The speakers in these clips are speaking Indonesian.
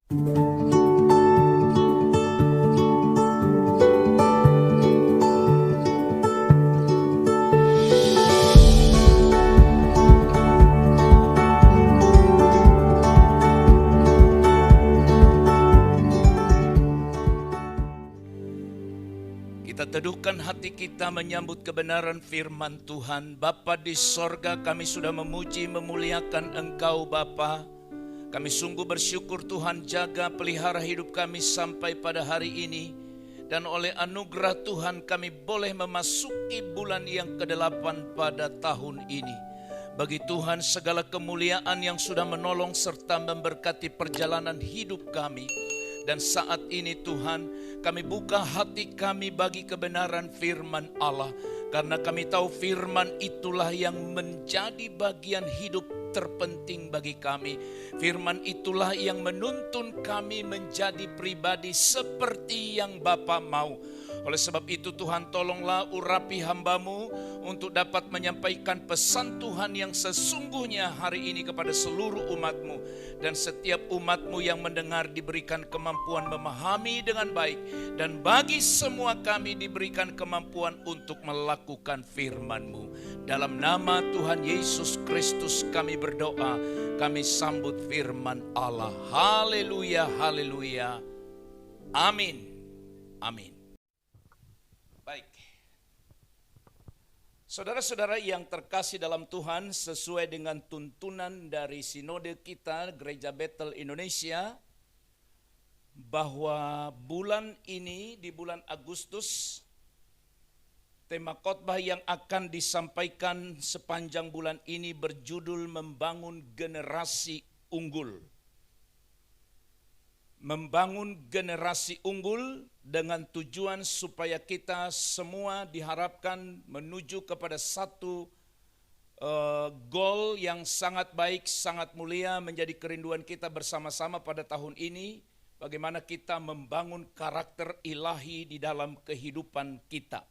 Kita teduhkan hati kita menyambut kebenaran firman Tuhan. Bapa di sorga, kami sudah memuji memuliakan Engkau Bapa. Kami sungguh bersyukur Tuhan jaga pelihara hidup kami sampai pada hari ini. Dan oleh anugerah Tuhan kami boleh memasuki bulan yang ke-8 pada tahun ini. Bagi Tuhan segala kemuliaan yang sudah menolong serta memberkati perjalanan hidup kami. Dan saat ini Tuhan, kami buka hati kami bagi kebenaran firman Allah. Karena kami tahu firman itulah yang menjadi bagian hidup terpenting bagi kami. Firman itulah yang menuntun kami menjadi pribadi seperti yang Bapa mau. Oleh sebab itu Tuhan, tolonglah urapi hamba-Mu untuk dapat menyampaikan pesan Tuhan yang sesungguhnya hari ini kepada seluruh umat-Mu. Dan setiap umat-Mu yang mendengar diberikan kemampuan memahami dengan baik. Dan bagi semua kami diberikan kemampuan untuk melakukan firman-Mu. Dalam nama Tuhan Yesus Kristus kami berdoa, kami sambut firman Allah. Haleluya, haleluya. Amin, amin. Baik, saudara-saudara yang terkasih dalam Tuhan, sesuai dengan tuntunan dari sinode kita Gereja Bethel Indonesia, bahwa bulan ini di bulan Agustus, tema khotbah yang akan disampaikan sepanjang bulan ini berjudul Membangun Generasi Unggul. Membangun generasi unggul dengan tujuan supaya kita semua diharapkan menuju kepada satu goal yang sangat baik, sangat mulia, menjadi kerinduan kita bersama-sama pada tahun ini. Bagaimana kita membangun karakter ilahi di dalam kehidupan kita.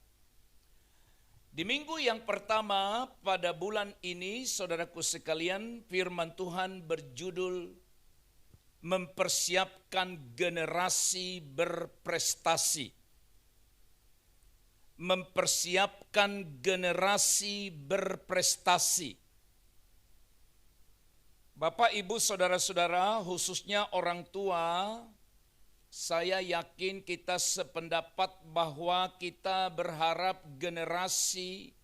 Di minggu yang pertama pada bulan ini, saudaraku sekalian, firman Tuhan berjudul Mempersiapkan generasi berprestasi. Mempersiapkan generasi berprestasi. Bapak, Ibu, saudara-saudara, khususnya orang tua, saya yakin kita sependapat bahwa kita berharap generasi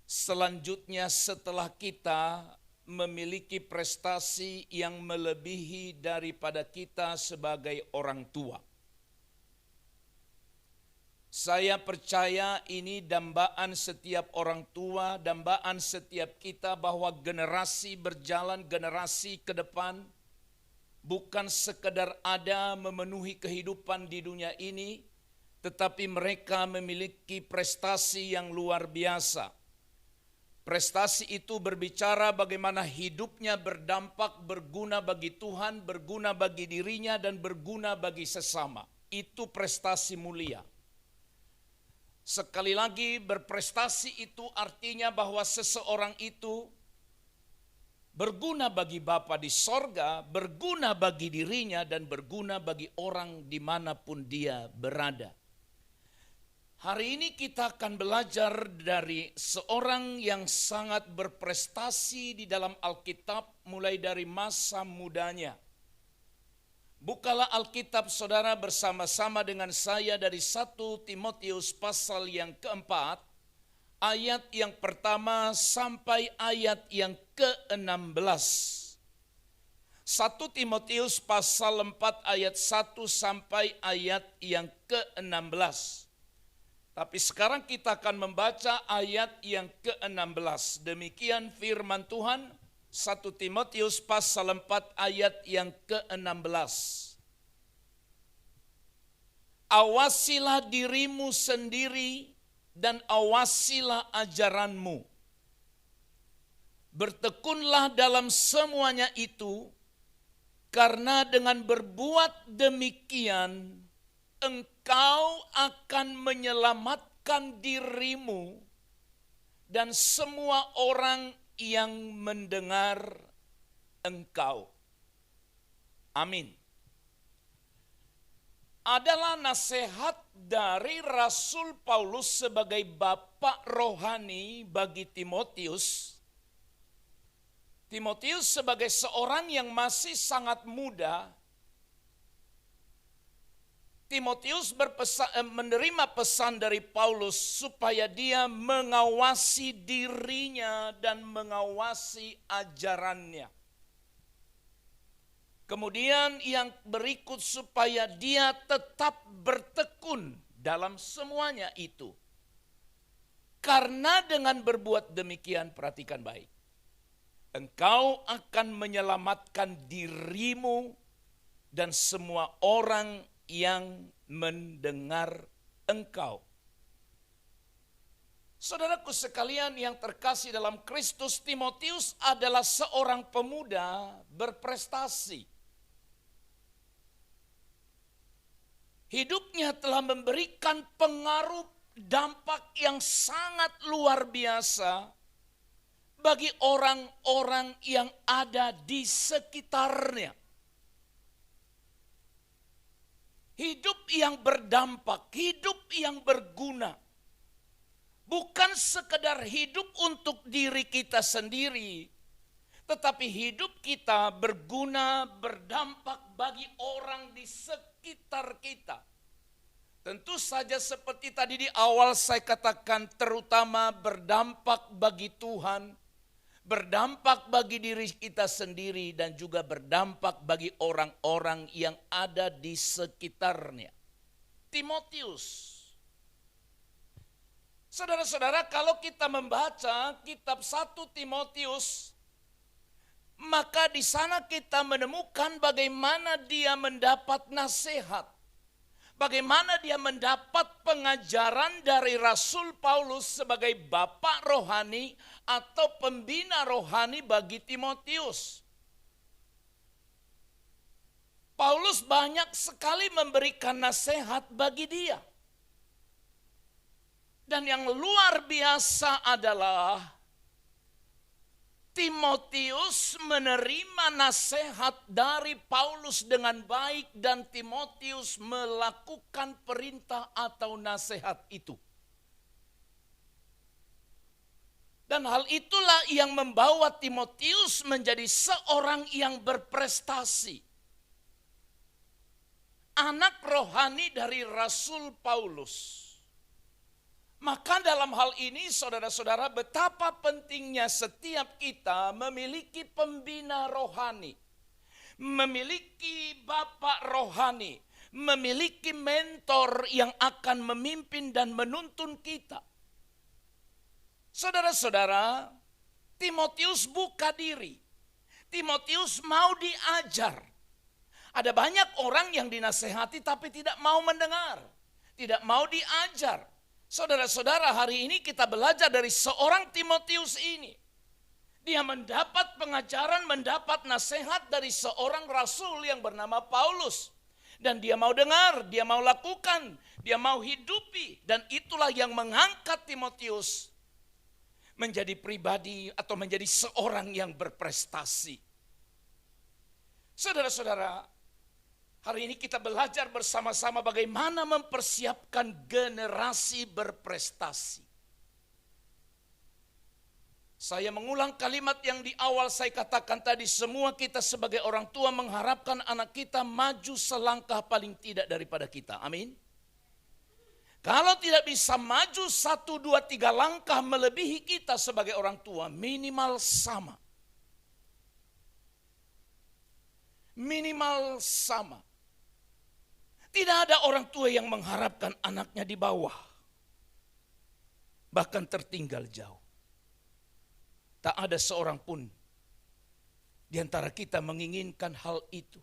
selanjutnya setelah kita memiliki prestasi yang melebihi daripada kita sebagai orang tua. Saya percaya ini dambaan setiap orang tua, dambaan setiap kita bahwa generasi berjalan, generasi ke depan bukan sekedar ada memenuhi kehidupan di dunia ini, tetapi mereka memiliki prestasi yang luar biasa. Prestasi itu berbicara bagaimana hidupnya berdampak, berguna bagi Tuhan, berguna bagi dirinya, dan berguna bagi sesama. Itu prestasi mulia. Sekali lagi, berprestasi itu artinya bahwa seseorang itu berguna bagi Bapa di sorga, berguna bagi dirinya, dan berguna bagi orang dimanapun dia berada. Hari ini kita akan belajar dari seorang yang sangat berprestasi di dalam Alkitab mulai dari masa mudanya. Bukalah Alkitab saudara bersama-sama dengan saya dari 1 Timotius pasal yang keempat, ayat yang pertama sampai ayat yang ke-16. 1 Timotius pasal 4 ayat 1 sampai ayat yang ke-16. Tapi sekarang kita akan membaca ayat yang ke-16. Demikian firman Tuhan, 1 Timotius pasal 4 ayat yang ke-16. Awasilah dirimu sendiri dan awasilah ajaranmu. Bertekunlah dalam semuanya itu, karena dengan berbuat demikian engkau akan menyelamatkan dirimu dan semua orang yang mendengar engkau. Amin. Adalah nasihat dari Rasul Paulus sebagai bapak rohani bagi Timotius. Timotius sebagai seorang yang masih sangat muda, Timotius menerima pesan dari Paulus supaya dia mengawasi dirinya dan mengawasi ajarannya. Kemudian yang berikut supaya dia tetap bertekun dalam semuanya itu. Karena dengan berbuat demikian, perhatikan baik, engkau akan menyelamatkan dirimu dan semua orang yang mendengar engkau. Saudaraku sekalian yang terkasih dalam Kristus, Timotius adalah seorang pemuda berprestasi. Hidupnya telah memberikan pengaruh dampak yang sangat luar biasa bagi orang-orang yang ada di sekitarnya. Hidup yang berdampak, hidup yang berguna. Bukan sekedar hidup untuk diri kita sendiri, tetapi hidup kita berguna, berdampak bagi orang di sekitar kita. Tentu saja seperti tadi di awal saya katakan, terutama berdampak bagi Tuhan, berdampak bagi diri kita sendiri, dan juga berdampak bagi orang-orang yang ada di sekitarnya. Timotius. Saudara-saudara, kalau kita membaca kitab 1 Timotius, maka di sana kita menemukan bagaimana dia mendapat nasihat. Bagaimana dia mendapat pengajaran dari Rasul Paulus sebagai bapak rohani atau pembina rohani bagi Timotius. Paulus banyak sekali memberikan nasihat bagi dia. Dan yang luar biasa adalah Timotius menerima nasihat dari Paulus dengan baik dan Timotius melakukan perintah atau nasihat itu. Dan hal itulah yang membawa Timotius menjadi seorang yang berprestasi. Anak rohani dari Rasul Paulus. Maka dalam hal ini saudara-saudara, betapa pentingnya setiap kita memiliki pembina rohani, memiliki bapak rohani, memiliki mentor yang akan memimpin dan menuntun kita. Saudara-saudara, Timotius buka diri. Timotius mau diajar. Ada banyak orang yang dinasehati tapi tidak mau mendengar, tidak mau diajar. Saudara-saudara, hari ini kita belajar dari seorang Timotius ini. Dia mendapat pengajaran, mendapat nasihat dari seorang rasul yang bernama Paulus. Dan dia mau dengar, dia mau lakukan, dia mau hidupi. Dan itulah yang mengangkat Timotius menjadi pribadi atau menjadi seorang yang berprestasi. Saudara-saudara, hari ini kita belajar bersama-sama bagaimana mempersiapkan generasi berprestasi. Saya mengulang kalimat yang di awal saya katakan tadi, semua kita sebagai orang tua mengharapkan anak kita maju selangkah paling tidak daripada kita. Amin. Kalau tidak bisa maju 1, 2, 3 langkah melebihi kita sebagai orang tua, minimal sama. Minimal sama. Tidak ada orang tua yang mengharapkan anaknya di bawah, bahkan tertinggal jauh. Tak ada seorang pun di antara kita menginginkan hal itu.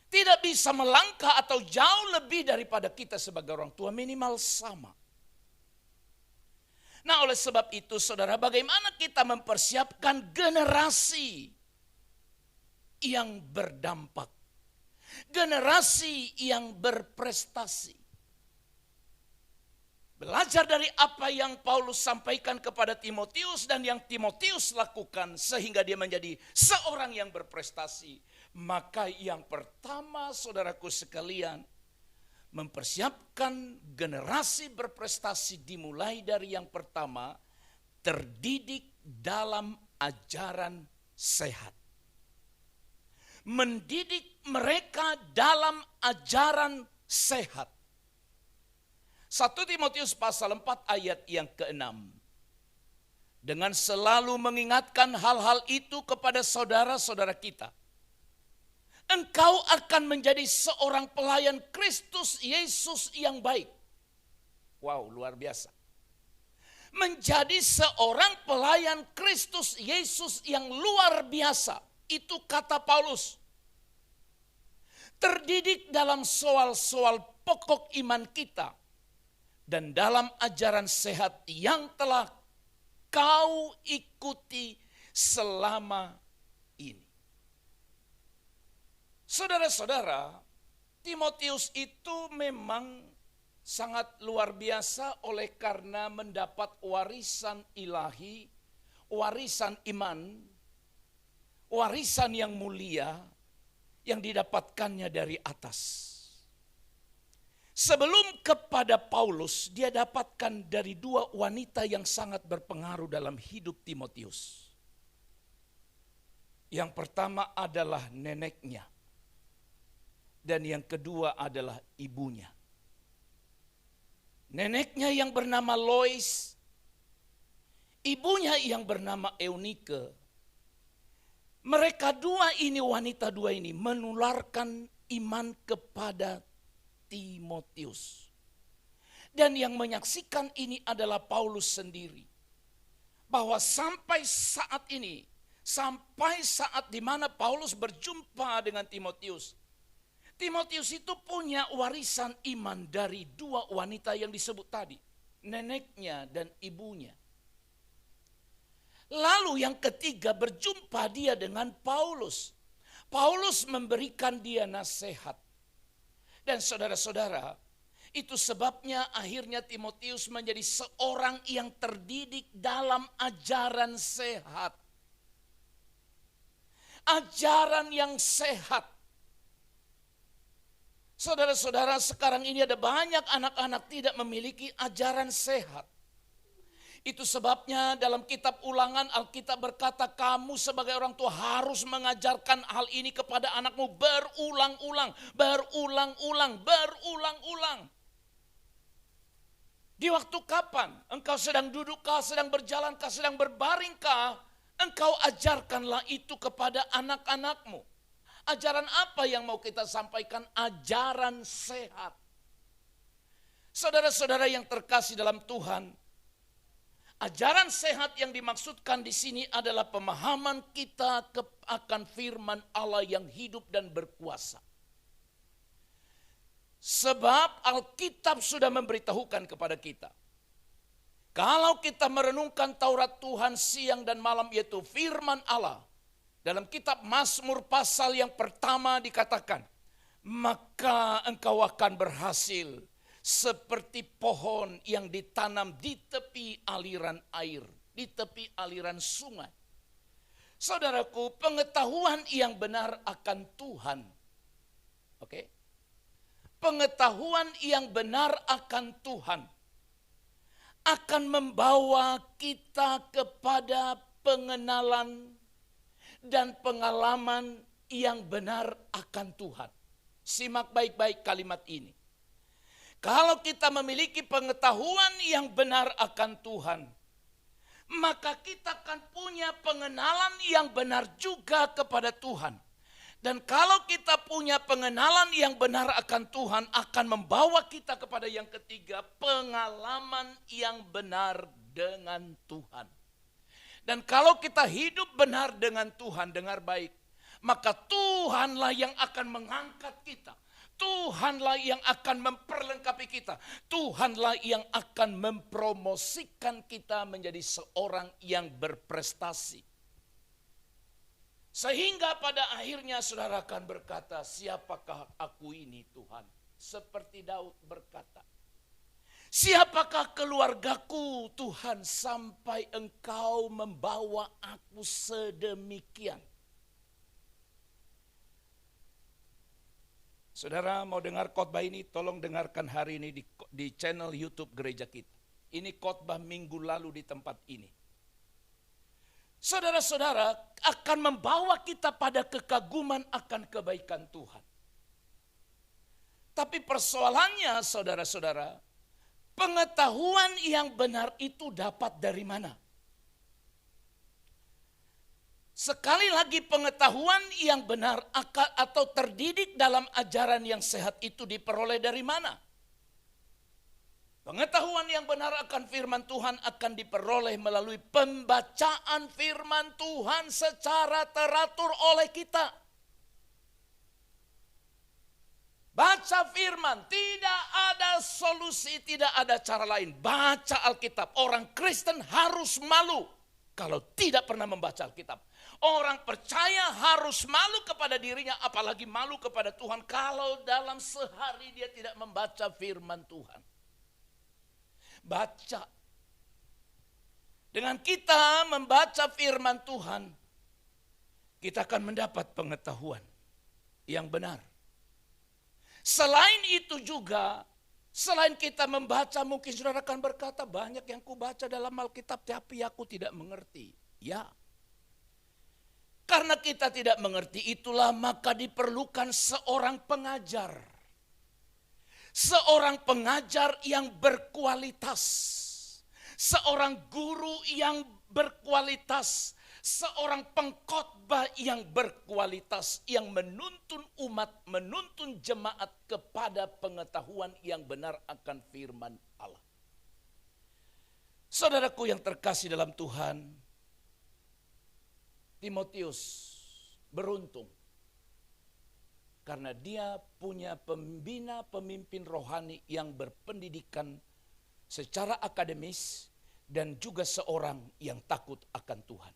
Tidak bisa melangkah atau jauh lebih daripada kita sebagai orang tua, minimal sama. Nah, oleh sebab itu saudara, bagaimana kita mempersiapkan generasi yang berdampak, generasi yang berprestasi. Belajar dari apa yang Paulus sampaikan kepada Timotius dan yang Timotius lakukan sehingga dia menjadi seorang yang berprestasi. Maka yang pertama saudaraku sekalian, mempersiapkan generasi berprestasi dimulai dari yang pertama, terdidik dalam ajaran sehat. Mendidik mereka dalam ajaran sehat. 1 Timotius pasal 4 ayat yang ke-6. Dengan selalu mengingatkan hal-hal itu kepada saudara-saudara kita. Engkau akan menjadi seorang pelayan Kristus Yesus yang baik. Wow, luar biasa. Menjadi seorang pelayan Kristus Yesus yang luar biasa. Itu kata Paulus. Terdidik dalam soal-soal pokok iman kita. Dan dalam ajaran sehat yang telah kau ikuti selama ini. Saudara-saudara, Timotius itu memang sangat luar biasa oleh karena mendapat warisan ilahi, warisan iman, warisan yang mulia yang didapatkannya dari atas. Sebelum kepada Paulus, dia dapatkan dari dua wanita yang sangat berpengaruh dalam hidup Timotius. Yang pertama adalah neneknya. Dan yang kedua adalah ibunya. Neneknya yang bernama Lois, ibunya yang bernama Eunike. Mereka wanita dua ini menularkan iman kepada Timotius. Dan yang menyaksikan ini adalah Paulus sendiri. Bahwa sampai saat ini, sampai saat di mana Paulus berjumpa dengan Timotius, Timotius itu punya warisan iman dari dua wanita yang disebut tadi, neneknya dan ibunya. Lalu yang ketiga berjumpa dia dengan Paulus. Paulus memberikan dia nasihat. Dan saudara-saudara, itu sebabnya akhirnya Timotius menjadi seorang yang terdidik dalam ajaran sehat. Ajaran yang sehat. Saudara-saudara, sekarang ini ada banyak anak-anak tidak memiliki ajaran sehat. Itu sebabnya dalam kitab Ulangan Alkitab berkata, kamu sebagai orang tua harus mengajarkan hal ini kepada anakmu berulang-ulang, berulang-ulang, berulang-ulang. Di waktu kapan? Engkau sedang dudukkah, sedang berjalankah, sedang berbaringkah? Engkau ajarkanlah itu kepada anak-anakmu. Ajaran apa yang mau kita sampaikan? Ajaran sehat. Saudara-saudara yang terkasih dalam Tuhan, ajaran sehat yang dimaksudkan di sini adalah pemahaman kita akan firman Allah yang hidup dan berkuasa. Sebab Alkitab sudah memberitahukan kepada kita. Kalau kita merenungkan Taurat Tuhan siang dan malam, yaitu firman Allah. Dalam kitab Mazmur pasal yang pertama dikatakan, maka engkau akan berhasil seperti pohon yang ditanam di tepi aliran air, di tepi aliran sungai. Saudaraku, pengetahuan yang benar akan Tuhan. Oke? Pengetahuan yang benar akan Tuhan akan membawa kita kepada pengenalan dan pengalaman yang benar akan Tuhan. Simak baik-baik kalimat ini. Kalau kita memiliki pengetahuan yang benar akan Tuhan, maka kita akan punya pengenalan yang benar juga kepada Tuhan. Dan kalau kita punya pengenalan yang benar akan Tuhan, akan membawa kita kepada yang ketiga, pengalaman yang benar dengan Tuhan. Dan kalau kita hidup benar dengan Tuhan, dengar baik, maka Tuhanlah yang akan mengangkat kita. Tuhanlah yang akan memperlengkapi kita. Tuhanlah yang akan mempromosikan kita menjadi seorang yang berprestasi. Sehingga pada akhirnya saudara akan berkata, siapakah aku ini Tuhan? Seperti Daud berkata, Siapakah keluargaku Tuhan sampai Engkau membawa aku sedemikian? Saudara mau dengar khotbah ini, tolong dengarkan hari ini di channel YouTube gereja kita. Ini khotbah minggu lalu di tempat ini. Saudara-saudara akan membawa kita pada kekaguman akan kebaikan Tuhan. Tapi persoalannya saudara-saudara, pengetahuan yang benar itu dapat dari mana? Sekali lagi pengetahuan yang benar atau terdidik dalam ajaran yang sehat itu diperoleh dari mana? Pengetahuan yang benar akan firman Tuhan akan diperoleh melalui pembacaan firman Tuhan secara teratur oleh kita. Baca firman, tidak ada solusi, tidak ada cara lain. Baca Alkitab. Orang Kristen harus malu kalau tidak pernah membaca Alkitab. Orang percaya harus malu kepada dirinya, apalagi malu kepada Tuhan kalau dalam sehari dia tidak membaca firman Tuhan. Baca. Dengan kita membaca firman Tuhan, kita akan mendapat pengetahuan yang benar. Selain itu juga, selain kita membaca, mungkin saudara akan berkata, banyak yang kubaca dalam Alkitab tapi aku tidak mengerti. Ya, karena kita tidak mengerti itulah maka diperlukan seorang pengajar. Seorang pengajar yang berkualitas. Seorang guru yang berkualitas. Seorang pengkhotbah yang berkualitas. Yang menuntun umat, menuntun jemaat kepada pengetahuan yang benar akan firman Allah. Saudaraku yang terkasih dalam Tuhan, Timotius beruntung. Karena dia punya pembina pemimpin rohani yang berpendidikan secara akademis dan juga seorang yang takut akan Tuhan.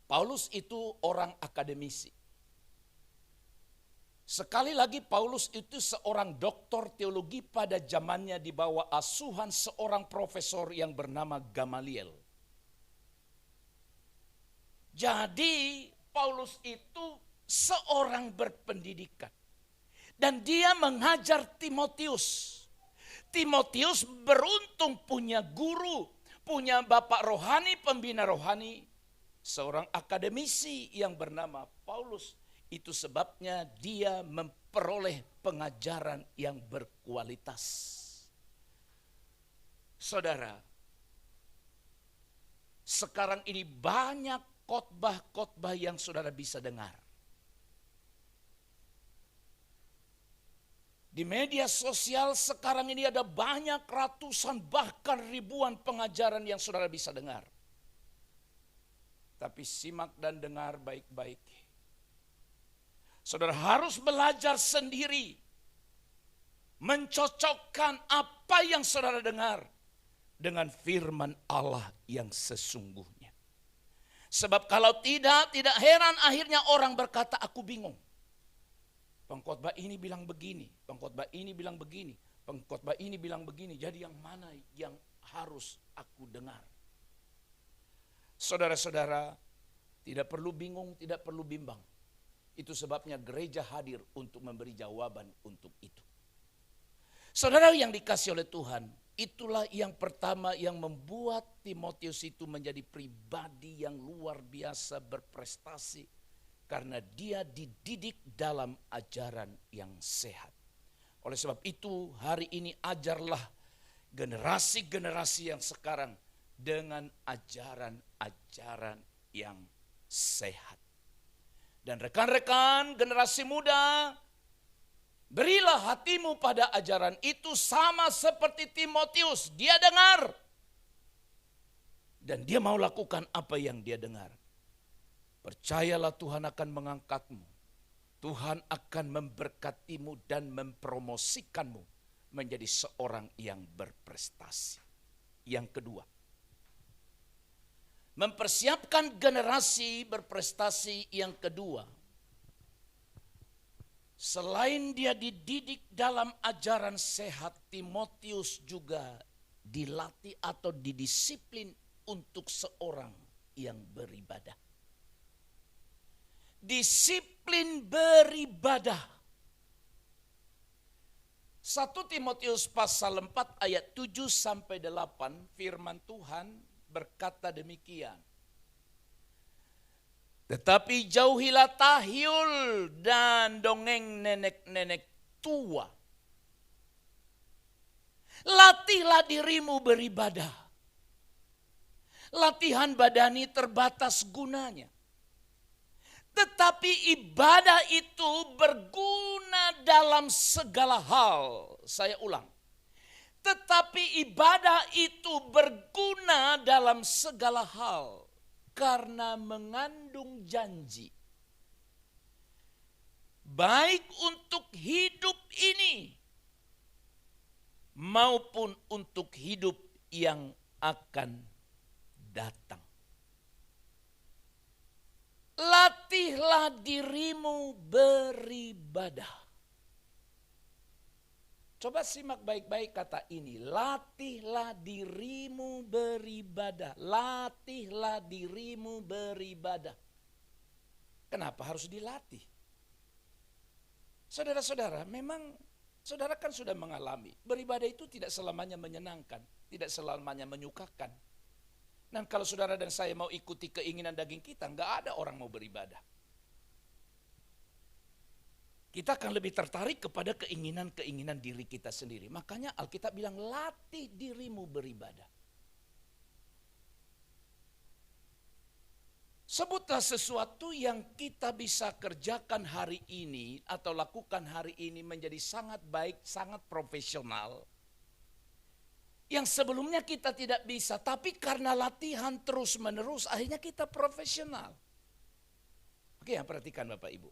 Paulus itu orang akademisi. Sekali lagi Paulus itu seorang doktor teologi pada zamannya di bawah asuhan seorang profesor yang bernama Gamaliel. Jadi Paulus itu seorang berpendidikan. Dan dia mengajar Timotius. Timotius beruntung punya guru, punya bapak rohani, pembina rohani. Seorang akademisi yang bernama Paulus. Itu sebabnya dia memperoleh pengajaran yang berkualitas. Saudara, sekarang ini banyak khotbah-khotbah yang saudara bisa dengar. Di media sosial sekarang ini ada banyak ratusan bahkan ribuan pengajaran yang saudara bisa dengar. Tapi simak dan dengar baik-baik. Saudara harus belajar sendiri. Mencocokkan apa yang saudara dengar dengan firman Allah yang sesungguhnya. Sebab kalau tidak heran akhirnya orang berkata aku bingung. Pengkhotbah ini bilang begini, pengkhotbah ini bilang begini, pengkhotbah ini bilang begini. Jadi yang mana yang harus aku dengar? Saudara-saudara, tidak perlu bingung, tidak perlu bimbang. Itu sebabnya gereja hadir untuk memberi jawaban untuk itu. Saudara yang dikasih oleh Tuhan, itulah yang pertama yang membuat Timotius itu menjadi pribadi yang luar biasa berprestasi. Karena dia dididik dalam ajaran yang sehat. Oleh sebab itu hari ini ajarlah generasi-generasi yang sekarang dengan ajaran-ajaran yang sehat. Dan rekan-rekan generasi muda, berilah hatimu pada ajaran itu sama seperti Timotius. Dia dengar. Dan dia mau lakukan apa yang dia dengar. Percayalah Tuhan akan mengangkatmu. Tuhan akan memberkatimu dan mempromosikanmu menjadi seorang yang berprestasi. Yang kedua, mempersiapkan generasi berprestasi yang kedua. Selain dia dididik dalam ajaran sehat, Timotius juga dilatih atau didisiplin untuk seorang yang beribadah. Disiplin beribadah. 1 Timotius pasal 4 ayat 7 sampai 8 firman Tuhan berkata demikian. Tetapi jauhilah tahyul dan dongeng nenek-nenek tua. Latihlah dirimu beribadah. Latihan badani terbatas gunanya. Tetapi ibadah itu berguna dalam segala hal. Saya ulang. Tetapi ibadah itu berguna dalam segala hal. Karena mengandung janji. Baik untuk hidup ini. Maupun untuk hidup yang akan datang. Latihlah dirimu beribadah. Coba simak baik-baik kata ini. Latihlah dirimu beribadah. Latihlah dirimu beribadah. Kenapa harus dilatih? Saudara-saudara, memang saudara kan sudah mengalami. Beribadah itu tidak selamanya menyenangkan. Tidak selamanya menyukakan. Dan kalau saudara dan saya mau ikuti keinginan daging kita, enggak ada orang mau beribadah. Kita akan lebih tertarik kepada keinginan-keinginan diri kita sendiri. Makanya Alkitab bilang latih dirimu beribadah. Sebutlah sesuatu yang kita bisa kerjakan hari ini atau lakukan hari ini menjadi sangat baik, sangat profesional. Yang sebelumnya kita tidak bisa, tapi karena latihan terus-menerus akhirnya kita profesional. Oke, yang perhatikan Bapak Ibu.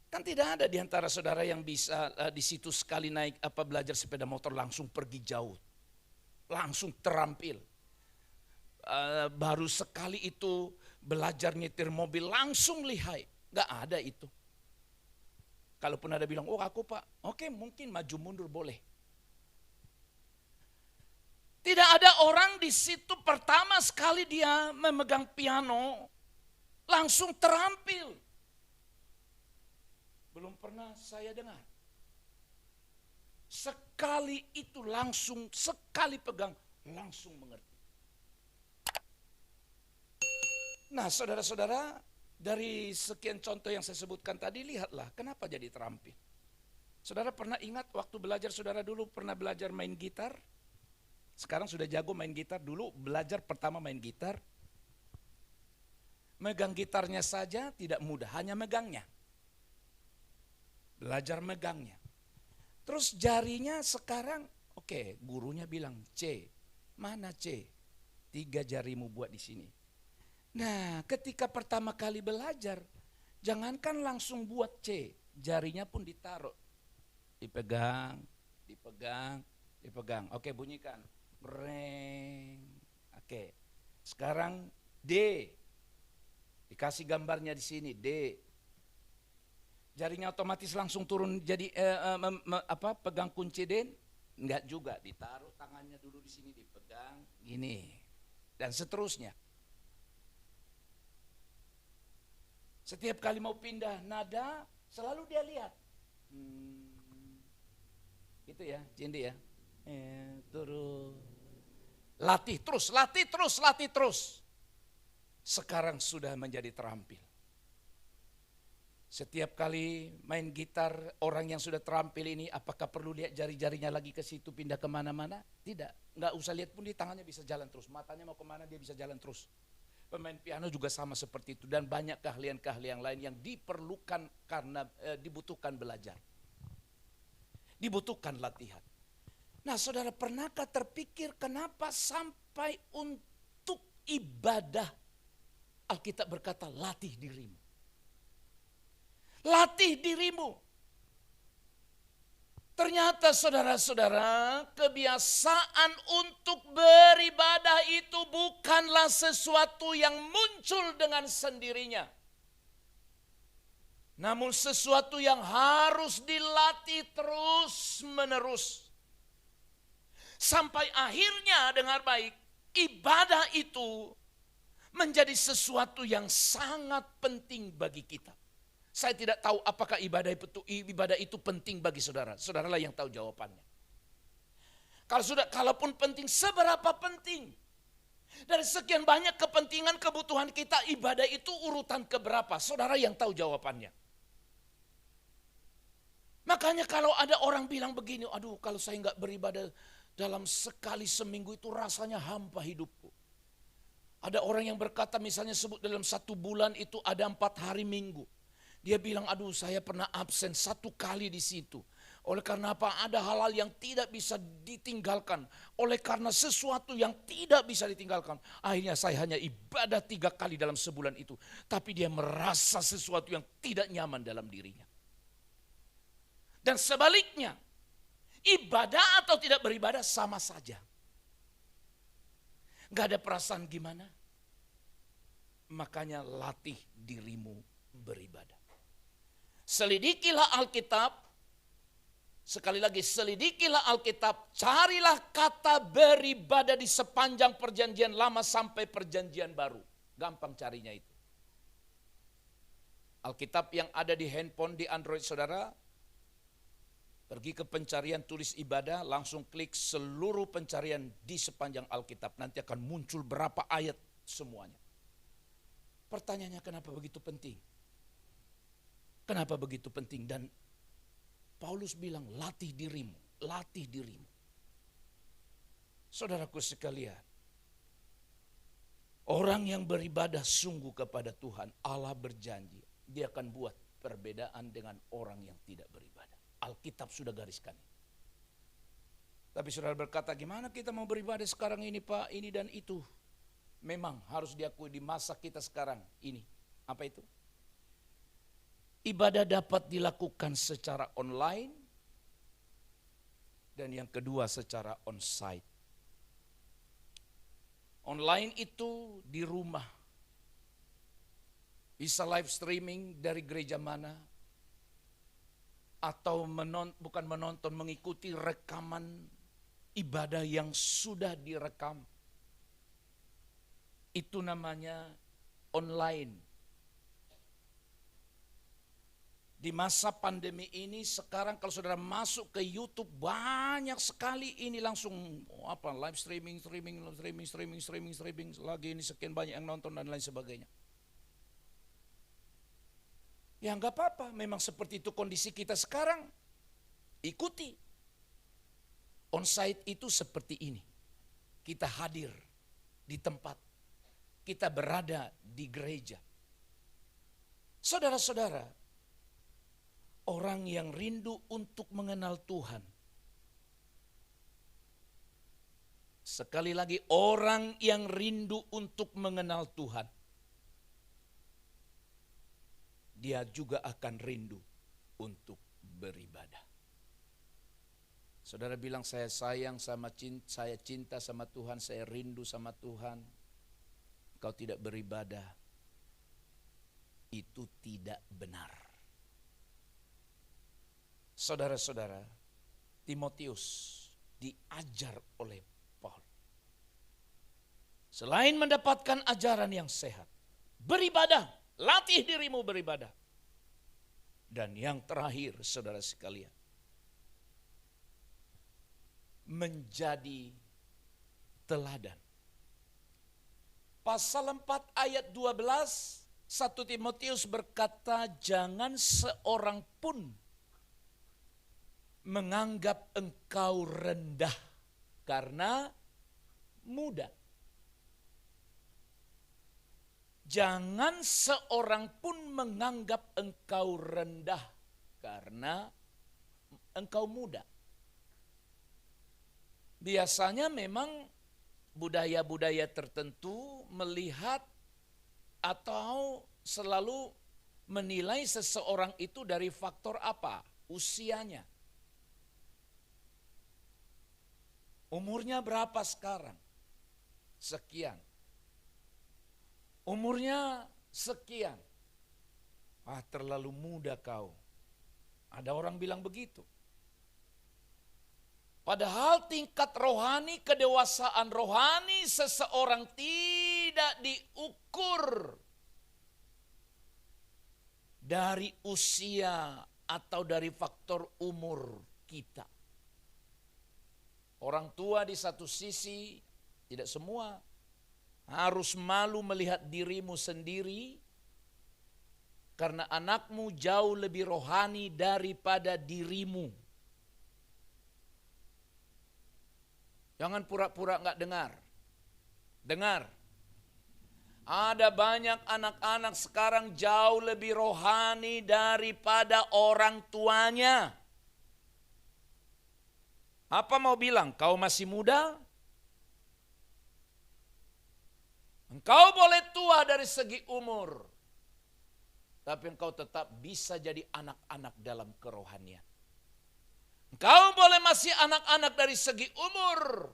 Kan tidak ada di antara saudara yang bisa di situ sekali naik belajar sepeda motor langsung pergi jauh. Langsung terampil. Baru sekali itu belajar nyetir mobil langsung lihai. Gak ada itu. Kalaupun ada bilang, oh aku Pak, oke mungkin maju mundur boleh. Tidak ada orang di situ pertama sekali dia memegang piano langsung terampil. Belum pernah saya dengar. Sekali itu langsung, sekali pegang, langsung mengerti. Nah saudara-saudara, dari sekian contoh yang saya sebutkan tadi, lihatlah kenapa jadi terampil. Saudara pernah ingat waktu belajar saudara dulu pernah belajar main gitar? Sekarang sudah jago main gitar, dulu belajar pertama main gitar. Megang gitarnya saja tidak mudah, hanya megangnya. Belajar megangnya. Terus jarinya sekarang, oke, gurunya bilang C. Mana C? 3 jarimu buat di sini. Nah, ketika pertama kali belajar, jangankan langsung buat C, jarinya pun ditaruh. Dipegang, dipegang, dipegang. Oke, bunyikan. Breng. Oke. Sekarang D. Dikasih gambarnya di sini, D. Jarinya otomatis langsung turun jadi pegang kunci D? Enggak juga, ditaruh tangannya dulu di sini dipegang gini dan seterusnya. Setiap kali mau pindah nada selalu dia lihat. Gitu ya, Cindy ya. Turun. Latih terus, latih terus, latih terus. Sekarang sudah menjadi terampil. Setiap kali main gitar, orang yang sudah terampil ini, apakah perlu lihat jari-jarinya lagi ke situ, pindah kemana-mana? Tidak, nggak usah lihat pun, di tangannya bisa jalan terus. Matanya mau kemana, dia bisa jalan terus. Pemain piano juga sama seperti itu. Dan banyak keahlian-keahlian lain yang diperlukan karena dibutuhkan belajar. Dibutuhkan latihan. Nah saudara, pernahkah terpikir kenapa sampai untuk ibadah Alkitab berkata latih dirimu? Latih dirimu. Ternyata saudara-saudara, kebiasaan untuk beribadah itu bukanlah sesuatu yang muncul dengan sendirinya. Namun sesuatu yang harus dilatih terus-menerus. Sampai akhirnya, dengar baik, ibadah itu menjadi sesuatu yang sangat penting bagi kita. Saya tidak tahu apakah ibadah itu penting bagi saudara. Saudaralah yang tahu jawabannya. Kalaupun penting, seberapa penting? Dari sekian banyak kepentingan, kebutuhan kita, ibadah itu urutan keberapa? Saudara yang tahu jawabannya. Makanya kalau ada orang bilang begini, aduh kalau saya nggak beribadah dalam sekali seminggu itu rasanya hampa hidupku. Ada orang yang berkata misalnya sebut dalam 1 bulan itu ada 4 hari minggu. Dia bilang aduh saya pernah absen 1 kali di situ. Oleh karena apa? Ada hal-hal yang tidak bisa ditinggalkan. Oleh karena sesuatu yang tidak bisa ditinggalkan. Akhirnya saya hanya ibadah 3 kali dalam sebulan itu. Tapi dia merasa sesuatu yang tidak nyaman dalam dirinya. Dan sebaliknya, ibadah atau tidak beribadah sama saja. Gak ada perasaan gimana. Makanya latih dirimu beribadah. Selidikilah Alkitab. Sekali lagi, selidikilah Alkitab. Carilah kata beribadah di sepanjang perjanjian lama sampai perjanjian baru. Gampang carinya itu. Alkitab yang ada di handphone, di Android saudara, pergi ke pencarian tulis ibadah, langsung klik seluruh pencarian di sepanjang Alkitab. Nanti akan muncul berapa ayat semuanya. Pertanyaannya kenapa begitu penting? Kenapa begitu penting? Dan Paulus bilang latih dirimu, latih dirimu. Saudaraku sekalian, orang yang beribadah sungguh kepada Tuhan, Allah berjanji, dia akan buat perbedaan dengan orang yang tidak beribadah. Alkitab sudah gariskan. Tapi saudara berkata, gimana kita mau beribadah sekarang ini Pak, ini dan itu. Memang harus diakui di masa kita sekarang ini. Apa itu? Ibadah dapat dilakukan secara online. Dan yang kedua secara onsite. Online itu di rumah. Bisa live streaming dari gereja mana. Atau bukan menonton, mengikuti rekaman ibadah yang sudah direkam. Itu namanya online. Di masa pandemi ini sekarang kalau saudara masuk ke YouTube banyak sekali ini langsung live streaming lagi ini sekian banyak yang nonton dan lain sebagainya. Ya enggak apa-apa, memang seperti itu kondisi kita sekarang. Ikuti. Onsite itu seperti ini. Kita hadir di tempat. Kita berada di gereja. Saudara-saudara, orang yang rindu untuk mengenal Tuhan. Sekali lagi, orang yang rindu untuk mengenal Tuhan. Dia juga akan rindu untuk beribadah. Saudara bilang saya sayang saya cinta sama Tuhan, saya rindu sama Tuhan. Kau tidak beribadah. Itu tidak benar. Saudara-saudara, Timotius diajar oleh Paul. Selain mendapatkan ajaran yang sehat, beribadah, latih dirimu beribadah. Dan yang terakhir, saudara sekalian, menjadi teladan. Pasal 4 ayat 12, 1 Timotius berkata, jangan seorang pun menganggap engkau rendah karena muda. Jangan seorang pun menganggap engkau rendah karena engkau muda. Biasanya memang budaya-budaya tertentu melihat atau selalu menilai seseorang itu dari faktor apa? Usianya. Umurnya berapa sekarang? Sekian. Umurnya sekian. Terlalu muda kau. Ada orang bilang begitu. Padahal tingkat rohani, kedewasaan rohani seseorang tidak diukur dari usia atau dari faktor umur kita. Orang tua di satu sisi, tidak semua, harus malu melihat dirimu sendiri karena anakmu jauh lebih rohani daripada dirimu. Jangan pura-pura nggak dengar. Dengar. Ada banyak anak-anak sekarang jauh lebih rohani daripada orang tuanya. Apa mau bilang? Kau masih muda? Engkau boleh tua dari segi umur, tapi engkau tetap bisa jadi anak-anak dalam kerohanian. Engkau boleh masih anak-anak dari segi umur,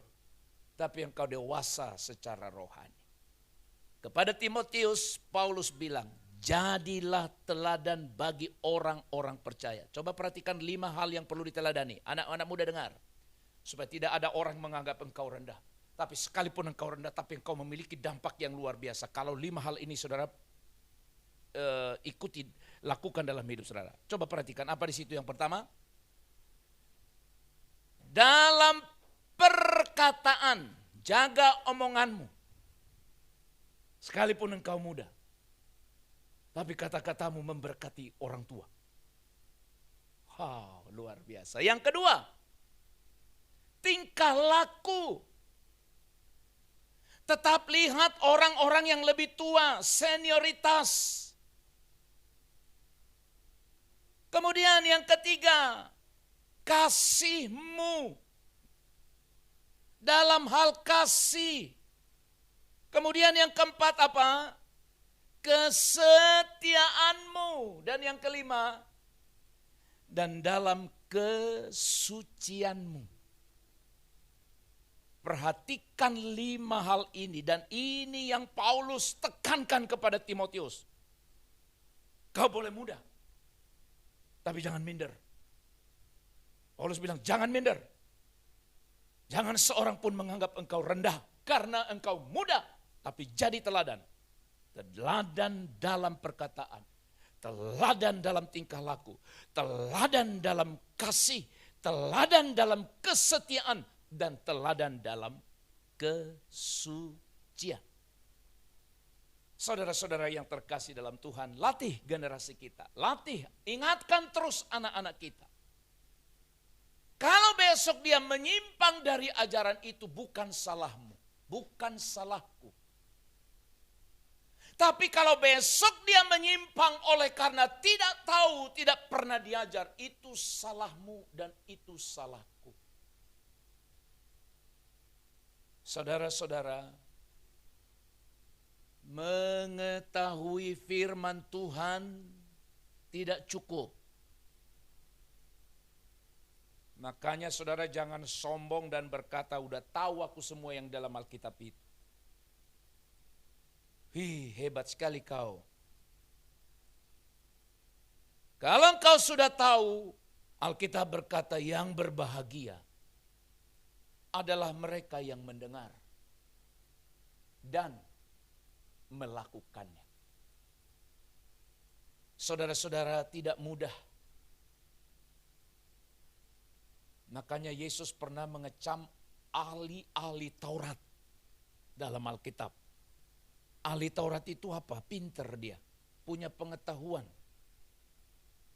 tapi engkau dewasa secara rohani. Kepada Timotius, Paulus bilang, jadilah teladan bagi orang-orang percaya. Coba perhatikan 5 hal yang perlu diteladani. Anak-anak muda dengar. Supaya tidak ada orang menganggap engkau rendah. Tapi sekalipun engkau rendah, tapi engkau memiliki dampak yang luar biasa. Kalau 5 hal ini saudara ikuti, lakukan dalam hidup saudara. Coba perhatikan apa di situ yang pertama. Dalam perkataan, jaga omonganmu. Sekalipun engkau muda, tapi kata-katamu memberkati orang tua. Wow, luar biasa. Yang kedua, tingkah laku. Tetap lihat orang-orang yang lebih tua, senioritas. Kemudian yang ketiga, kasihmu. Dalam hal kasih. Kemudian yang keempat apa? Kesetiaanmu. Dan yang kelima, dan dalam kesucianmu. Perhatikan 5 hal ini, dan ini yang Paulus tekankan kepada Timotius. Kau boleh muda, tapi jangan minder. Paulus bilang jangan minder. Jangan seorang pun menganggap engkau rendah karena engkau muda, tapi jadi teladan. Teladan dalam perkataan, teladan dalam tingkah laku, teladan dalam kasih, teladan dalam kesetiaan, dan teladan dalam kesucian. Saudara-saudara yang terkasih dalam Tuhan, latih generasi kita. Latih, ingatkan terus anak-anak kita. Kalau besok dia menyimpang dari ajaran itu, bukan salahmu, bukan salahku. Tapi kalau besok dia menyimpang oleh karena tidak tahu, tidak pernah diajar, itu salahmu dan itu salahku. Saudara-saudara, mengetahui firman Tuhan tidak cukup. Makanya saudara jangan sombong dan berkata, udah tahu aku semua yang dalam Alkitab itu. Hebat sekali kau. Kalau engkau sudah tahu, Alkitab berkata yang berbahagia adalah mereka yang mendengar dan melakukannya. Saudara-saudara, tidak mudah. Makanya Yesus pernah mengecam ahli-ahli Taurat dalam Alkitab. Ahli Taurat itu apa? Pinter dia, punya pengetahuan.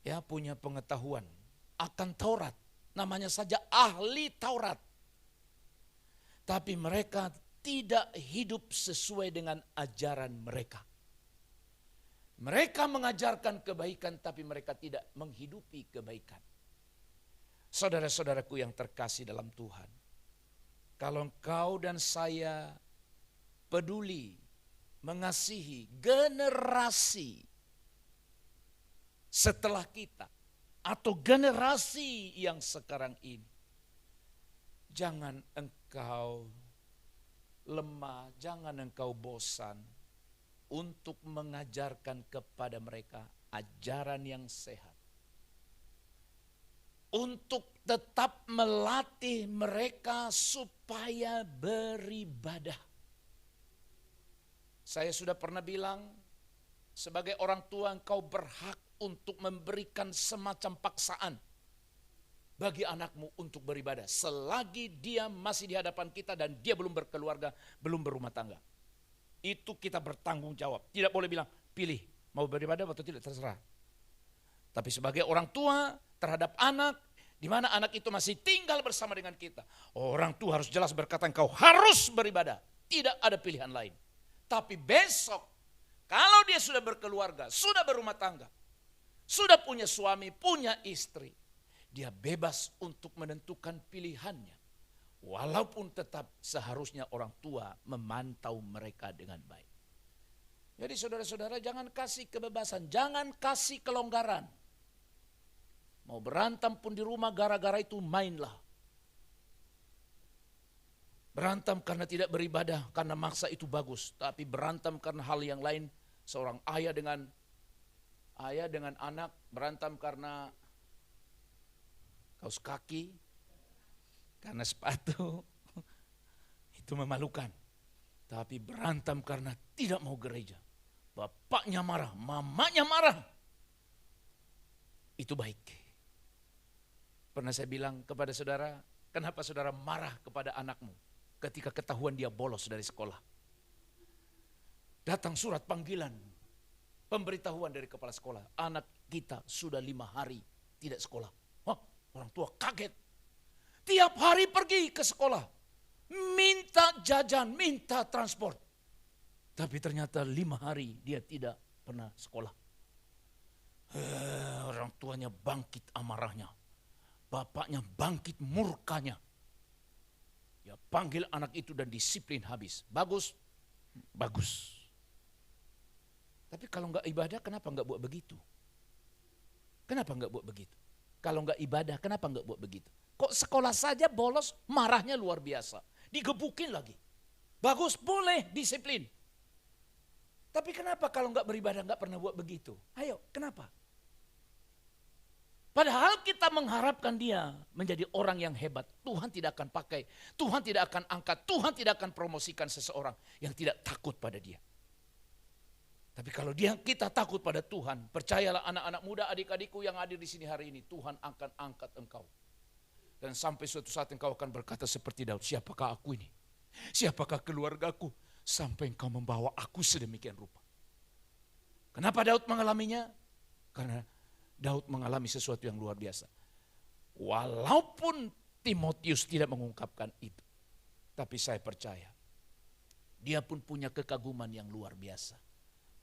Ya, punya pengetahuan akan Taurat. Namanya saja ahli Taurat. Tapi mereka tidak hidup sesuai dengan ajaran mereka. Mereka mengajarkan kebaikan, tapi mereka tidak menghidupi kebaikan. Saudara-saudaraku yang terkasih dalam Tuhan, kalau engkau dan saya peduli, mengasihi generasi setelah kita, atau generasi yang sekarang ini, jangan engkau lemah, jangan engkau bosan untuk mengajarkan kepada mereka ajaran yang sehat. Untuk tetap melatih mereka supaya beribadah. Saya sudah pernah bilang, sebagai orang tua engkau berhak untuk memberikan semacam paksaan bagi anakmu untuk beribadah selagi dia masih di hadapan kita dan dia belum berkeluarga, belum berumah tangga. Itu kita bertanggung jawab. Tidak boleh bilang, pilih mau beribadah atau tidak, terserah. Tapi sebagai orang tua terhadap anak, di mana anak itu masih tinggal bersama dengan kita, orang tua harus jelas berkata, engkau harus beribadah. Tidak ada pilihan lain. Tapi besok, kalau dia sudah berkeluarga, sudah berumah tangga, sudah punya suami, punya istri, dia bebas untuk menentukan pilihannya. Walaupun tetap seharusnya orang tua memantau mereka dengan baik. Jadi saudara-saudara, jangan kasih kebebasan, jangan kasih kelonggaran. Mau berantem pun di rumah gara-gara itu mainlah. Berantem karena tidak beribadah, karena maksa itu bagus. Tapi berantem karena hal yang lain, seorang ayah dengan anak berantem karena kaos kaki, karena sepatu, itu memalukan. Tapi berantem karena tidak mau gereja. Bapaknya marah, mamanya marah. Itu baik. Pernah saya bilang kepada saudara, kenapa saudara marah kepada anakmu ketika ketahuan dia bolos dari sekolah? Datang surat panggilan, pemberitahuan dari kepala sekolah. Anak kita sudah 5 hari tidak sekolah. Wah, orang tua kaget. Tiap hari pergi ke sekolah, minta jajan, minta transport. Tapi ternyata 5 hari dia tidak pernah sekolah. Orang tuanya bangkit amarahnya. Bapaknya bangkit murkanya. Ya panggil anak itu dan disiplin habis. Bagus, bagus. Tapi kalau enggak ibadah, kenapa enggak buat begitu? Kenapa enggak buat begitu? Kalau enggak ibadah, kenapa enggak buat begitu? Kok sekolah saja bolos, marahnya luar biasa. Digebukin lagi. Bagus, boleh, disiplin. Tapi kenapa kalau enggak beribadah enggak pernah buat begitu? Ayo, kenapa? Padahal kita mengharapkan dia menjadi orang yang hebat. Tuhan tidak akan pakai, Tuhan tidak akan angkat, Tuhan tidak akan promosikan seseorang yang tidak takut pada dia. Tapi kalau kita takut pada Tuhan, percayalah anak-anak muda, adik-adikku yang hadir di sini hari ini, Tuhan akan angkat engkau. Dan sampai suatu saat engkau akan berkata seperti Daud, siapakah aku ini? Siapakah keluargaku? Sampai engkau membawa aku sedemikian rupa. Kenapa Daud mengalaminya? Karena Daud mengalami sesuatu yang luar biasa. Walaupun Timotius tidak mengungkapkan itu, tapi saya percaya dia pun punya kekaguman yang luar biasa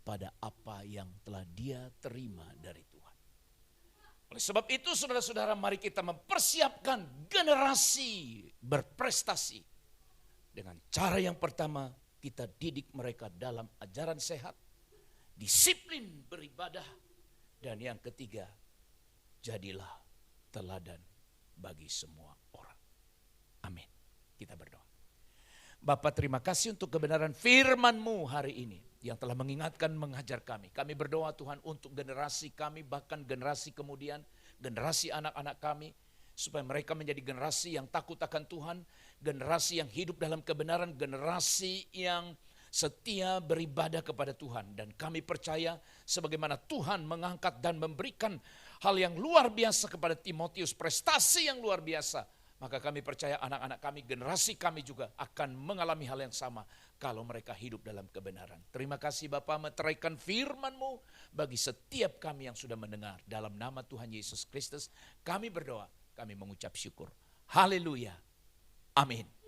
pada apa yang telah dia terima dari Tuhan. Oleh sebab itu saudara-saudara, mari kita mempersiapkan generasi berprestasi. Dengan cara yang pertama, kita didik mereka dalam ajaran sehat, disiplin beribadah, dan yang ketiga, jadilah teladan bagi semua orang. Amin. Kita berdoa. Bapa, terima kasih untuk kebenaran firman-Mu hari ini yang telah mengingatkan, mengajar kami. Kami berdoa Tuhan untuk generasi kami, bahkan generasi kemudian, generasi anak-anak kami, supaya mereka menjadi generasi yang takut akan Tuhan, generasi yang hidup dalam kebenaran, generasi yang setia beribadah kepada Tuhan. Dan kami percaya sebagaimana Tuhan mengangkat dan memberikan hal yang luar biasa kepada Timotius, prestasi yang luar biasa, maka kami percaya anak-anak kami, generasi kami juga akan mengalami hal yang sama kalau mereka hidup dalam kebenaran. Terima kasih Bapa, meteraikan firman-Mu bagi setiap kami yang sudah mendengar. Dalam nama Tuhan Yesus Kristus kami berdoa, kami mengucap syukur. Haleluya. Amin.